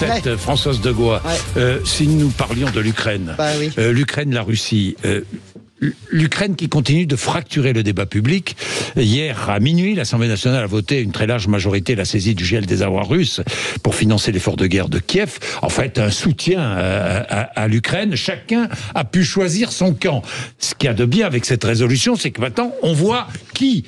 17, Françoise de Gois. Si nous parlions de l'Ukraine, l'Ukraine, la Russie... L'Ukraine qui continue de fracturer le débat public. Hier, à minuit, l'Assemblée nationale a voté à une très large majorité la saisie du gel des avoirs russes pour financer l'effort de guerre de Kiev. En fait, un soutien à l'Ukraine. Chacun a pu choisir son camp. Ce qu'il y a de bien avec cette résolution, c'est que maintenant, on voit qui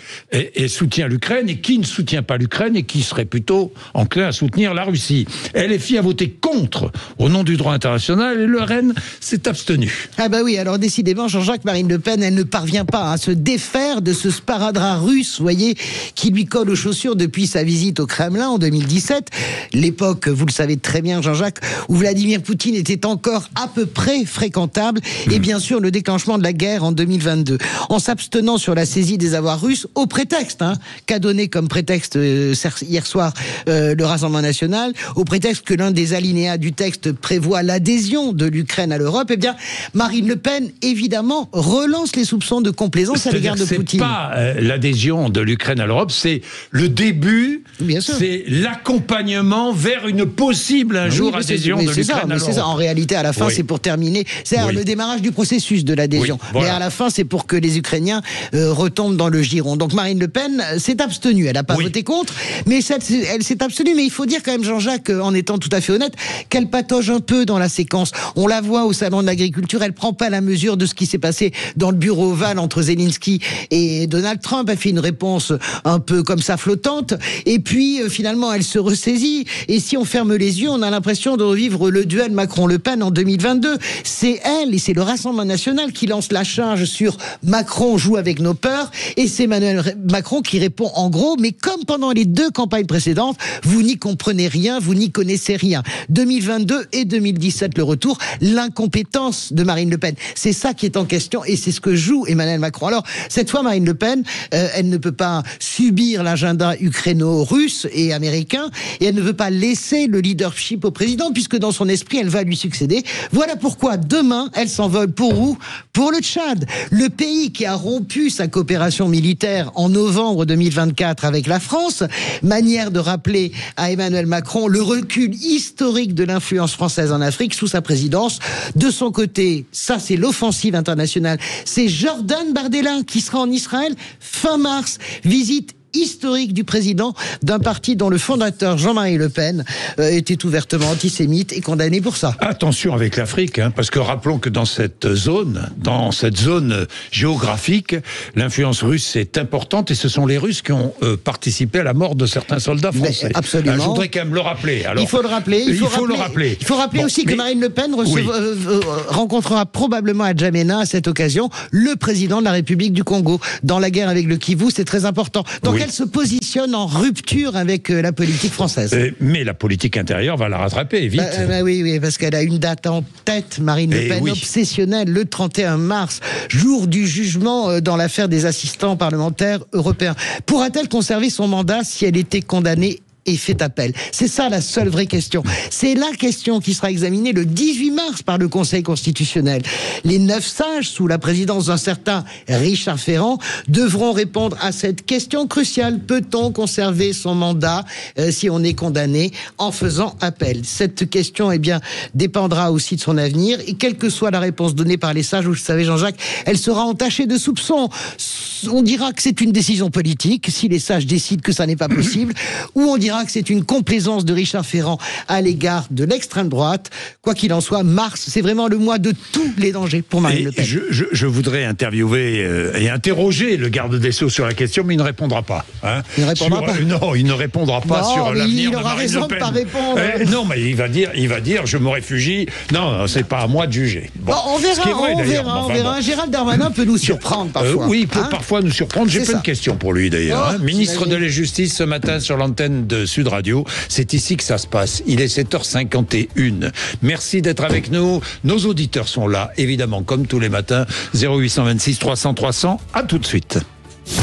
soutient l'Ukraine et qui ne soutient pas l'Ukraine et qui serait plutôt enclin à soutenir la Russie. LFI a voté contre au nom du droit international et le RN s'est abstenu. Ah bah oui, alors décidément, Jean-Jacques, Marine Le Pen, elle ne parvient pas à se défaire de ce sparadrap russe, vous voyez, qui lui colle aux chaussures depuis sa visite au Kremlin en 2017. L'époque, vous le savez très bien, Jean-Jacques, où Vladimir Poutine était encore à peu près fréquentable. Et bien sûr, le déclenchement de la guerre en 2022. En s'abstenant sur la saisie des avoirs russes, au prétexte, qu'a donné comme prétexte hier soir le Rassemblement national, au prétexte que l'un des alinéas du texte prévoit l'adhésion de l'Ukraine à l'Europe, eh bien, Marine Le Pen, évidemment, relance les soupçons de complaisance à l'égard de Poutine. C'est pas l'adhésion de l'Ukraine à l'Europe, c'est le début, c'est l'accompagnement vers une possible adhésion de l'Ukraine à l'Europe. C'est ça, en réalité, à la fin, c'est pour terminer, c'est le démarrage du processus de l'adhésion. Mais à la fin, c'est pour que les Ukrainiens retombent dans le giron. Donc Marine Le Pen s'est abstenue, elle n'a pas voté contre, mais elle s'est abstenue. Mais il faut dire quand même, Jean-Jacques, en étant tout à fait honnête, qu'elle patauge un peu dans la séquence. On la voit au Salon de l'Agriculture, elle prend pas la mesure de ce qui s'est passé dans le bureau ovale entre Zelensky et Donald Trump. Elle fait une réponse un peu comme ça flottante, et puis finalement elle se ressaisit, et si on ferme les yeux, on a l'impression de revivre le duel Macron-Le Pen en 2022. C'est elle et c'est le Rassemblement national qui lance la charge sur Macron joue avec nos peurs, et c'est Emmanuel Macron qui répond en gros, mais comme pendant les deux campagnes précédentes, vous n'y comprenez rien, vous n'y connaissez rien. 2022 et 2017, le retour, l'incompétence de Marine Le Pen, c'est ça qui est en question, et c'est ce que joue Emmanuel Macron. Alors, cette fois, Marine Le Pen, elle ne peut pas subir l'agenda ukraino-russe et américain, et elle ne veut pas laisser le leadership au président, puisque dans son esprit, elle va lui succéder. Voilà pourquoi, demain, elle s'envole pour où ? Pour le Tchad. Le pays qui a rompu sa coopération militaire en novembre 2024 avec la France, manière de rappeler à Emmanuel Macron le recul historique de l'influence française en Afrique sous sa présidence. De son côté, ça c'est l'offensive internationale, c'est Jordan Bardella qui sera en Israël fin mars, visite historique du président d'un parti dont le fondateur Jean-Marie Le Pen était ouvertement antisémite et condamné pour ça. Attention avec l'Afrique, parce que rappelons que dans cette zone géographique, l'influence russe est importante, et ce sont les Russes qui ont participé à la mort de certains soldats français. Mais absolument. Je voudrais quand même le rappeler. Alors, il faut le rappeler. Il faut rappeler aussi que Marine Le Pen rencontrera probablement à Djamena à cette occasion le président de la République du Congo. Dans la guerre avec le Kivu, c'est très important. Donc elle se positionne en rupture avec la politique française. Mais la politique intérieure va la rattraper, vite. Oui, parce qu'elle a une date en tête, Marine Le Pen, obsessionnelle, le 31 mars, jour du jugement dans l'affaire des assistants parlementaires européens. Pourra-t-elle conserver son mandat si elle était condamnée et fait appel? C'est ça la seule vraie question. C'est la question qui sera examinée le 18 mars par le Conseil constitutionnel. Les 9 sages, sous la présidence d'un certain Richard Ferrand, devront répondre à cette question cruciale. Peut-on conserver son mandat si on est condamné en faisant appel? Cette question, dépendra aussi de son avenir, et quelle que soit la réponse donnée par les sages, vous le savez, Jean-Jacques, elle sera entachée de soupçons. On dira que c'est une décision politique, si les sages décident que ça n'est pas possible, ou on dira que c'est une complaisance de Richard Ferrand à l'égard de l'extrême droite. Quoi qu'il en soit, mars, c'est vraiment le mois de tous les dangers pour Marine Le Pen. Je voudrais interviewer et interroger le garde des Sceaux sur la question, mais il ne répondra pas. Il ne répondra pas. Non, il ne répondra pas sur l'avenir de Marine Le Pen. Il aura raison de ne pas répondre. Non, mais il va dire, je me réfugie. Non, c'est pas à moi de juger. Bon, on verra. Gérald Darmanin peut nous surprendre parfois. Oui, il peut parfois nous surprendre. J'ai plein de questions pour lui d'ailleurs. Ministre de la Justice ce matin sur l'antenne de Sud Radio. C'est ici que ça se passe. Il est 7h51. Merci d'être avec nous. Nos auditeurs sont là, évidemment, comme tous les matins. 0826 300 300. À tout de suite.